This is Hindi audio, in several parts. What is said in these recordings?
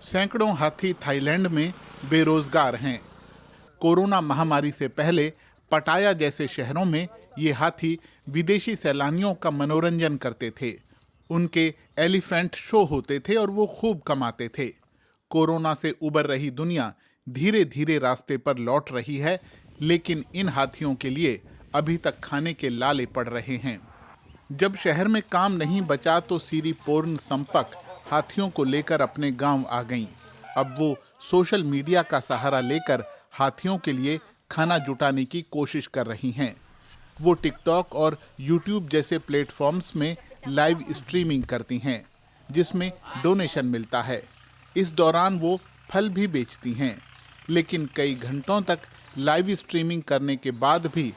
सैकड़ों हाथी थाईलैंड में बेरोजगार हैं। कोरोना महामारी से पहले पटाया जैसे शहरों में ये हाथी विदेशी सैलानियों का मनोरंजन करते थे। उनके एलिफेंट शो होते थे और वो खूब कमाते थे। कोरोना से उबर रही दुनिया धीरे धीरे रास्ते पर लौट रही है, लेकिन इन हाथियों के लिए अभी तक खाने के लाले पड़ रहे हैं। जब शहर में काम नहीं बचा तो सिरिपोर्न संपक हाथियों को लेकर अपने गांव आ गईं। अब वो सोशल मीडिया का सहारा लेकर हाथियों के लिए खाना जुटाने की कोशिश कर रही हैं। वो टिकटॉक और यूट्यूब जैसे प्लेटफॉर्म्स में लाइव स्ट्रीमिंग करती हैं, जिसमें डोनेशन मिलता है। इस दौरान वो फल भी बेचती हैं, लेकिन कई घंटों तक लाइव स्ट्रीमिंग करने के बाद भी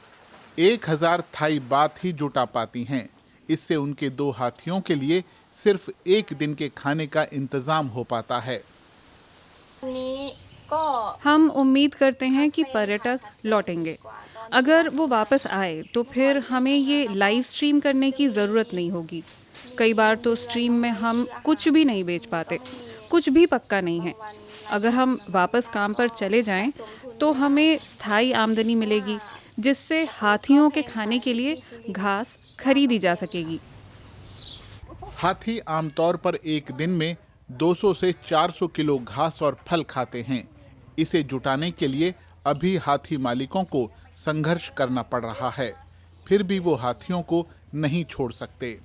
1000 थाई बात ही जुटा पाती हैं। इससे उनके 2 हाथियों के लिए सिर्फ 1 दिन के खाने का इंतजाम हो पाता है। हम उम्मीद करते हैं कि पर्यटक लौटेंगे। अगर वो वापस आए तो फिर हमें ये लाइव स्ट्रीम करने की ज़रूरत नहीं होगी। कई बार तो स्ट्रीम में हम कुछ भी नहीं बेच पाते, कुछ भी पक्का नहीं है। अगर हम वापस काम पर चले जाएं तो हमें स्थायी आमदनी मिलेगी, जिससे हाथियों के खाने के लिए घास खरीदी जा सकेगी। हाथी आमतौर पर एक दिन में 200 से 400 किलो घास और फल खाते हैं। इसे जुटाने के लिए अभी हाथी मालिकों को संघर्ष करना पड़ रहा है, फिर भी वो हाथियों को नहीं छोड़ सकते।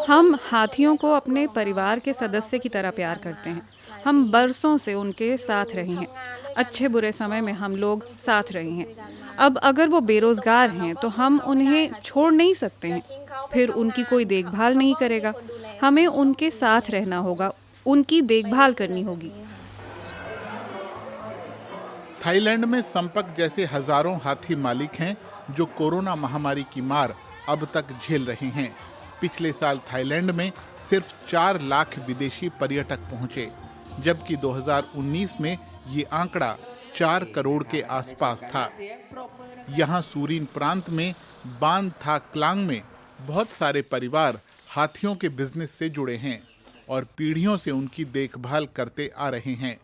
हम हाथियों को अपने परिवार के सदस्य की तरह प्यार करते हैं। हम बरसों से उनके साथ रहे हैं। अच्छे बुरे समय में हम लोग साथ रहे हैं। अब अगर वो बेरोजगार हैं तो हम उन्हें छोड़ नहीं सकते हैं। फिर उनकी कोई देखभाल नहीं करेगा। हमें उनके साथ रहना होगा, उनकी देखभाल करनी होगी। थाईलैंड में संपक जैसे हजारों हाथी मालिक हैं जो कोरोना महामारी की मार अब तक झेल रहे हैं। पिछले साल थाईलैंड में सिर्फ 4 लाख विदेशी पर्यटक पहुंचे, जबकि 2019 में ये आंकड़ा 4 करोड़ के आसपास था। यहाँ सूरीन प्रांत में बान था क्लांग में बहुत सारे परिवार हाथियों के बिजनेस से जुड़े हैं और पीढ़ियों से उनकी देखभाल करते आ रहे हैं।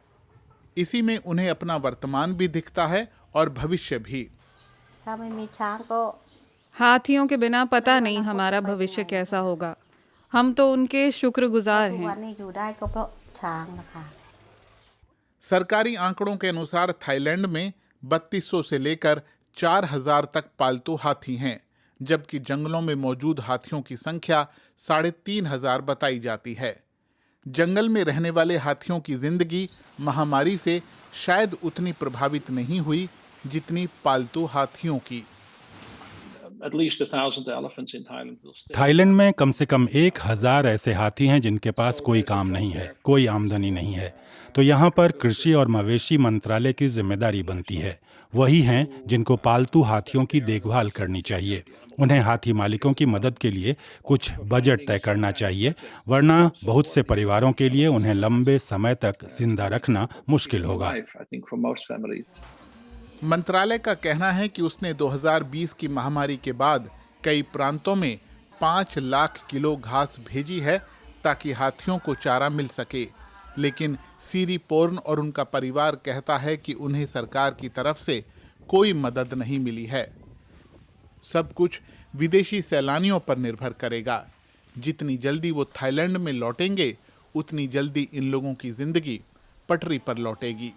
इसी में उन्हें अपना वर्तमान भी दिखता है और भविष्य भी। हाथियों के बिना पता नहीं हमारा भविष्य कैसा होगा। हम तो उनके शुक्रगुजार हैं। सरकारी आंकड़ों के अनुसार थाईलैंड में 3200 से लेकर 4000 तक पालतू हाथी हैं, जबकि जंगलों में मौजूद हाथियों की संख्या 3500 बताई जाती है। जंगल में रहने वाले हाथियों की जिंदगी महामारी से शायद उतनी प्रभावित नहीं हुई जितनी पालतू हाथियों की। थाईलैंड में कम से कम 1000 ऐसे हाथी हैं जिनके पास कोई काम नहीं है, कोई आमदनी नहीं है। तो यहाँ पर कृषि और मवेशी मंत्रालय की जिम्मेदारी बनती है। वही हैं जिनको पालतू हाथियों की देखभाल करनी चाहिए। उन्हें हाथी मालिकों की मदद के लिए कुछ बजट तय करना चाहिए, वरना बहुत से परिवारों के लिए उन्हें लंबे समय तक जिंदा रखना मुश्किल होगा। मंत्रालय का कहना है कि उसने 2020 की महामारी के बाद कई प्रांतों में 5 लाख किलो घास भेजी है ताकि हाथियों को चारा मिल सके, लेकिन सिरिपोर्न और उनका परिवार कहता है कि उन्हें सरकार की तरफ से कोई मदद नहीं मिली है। सब कुछ विदेशी सैलानियों पर निर्भर करेगा। जितनी जल्दी वो थाईलैंड में लौटेंगे, उतनी जल्दी इन लोगों की जिंदगी पटरी पर लौटेगी।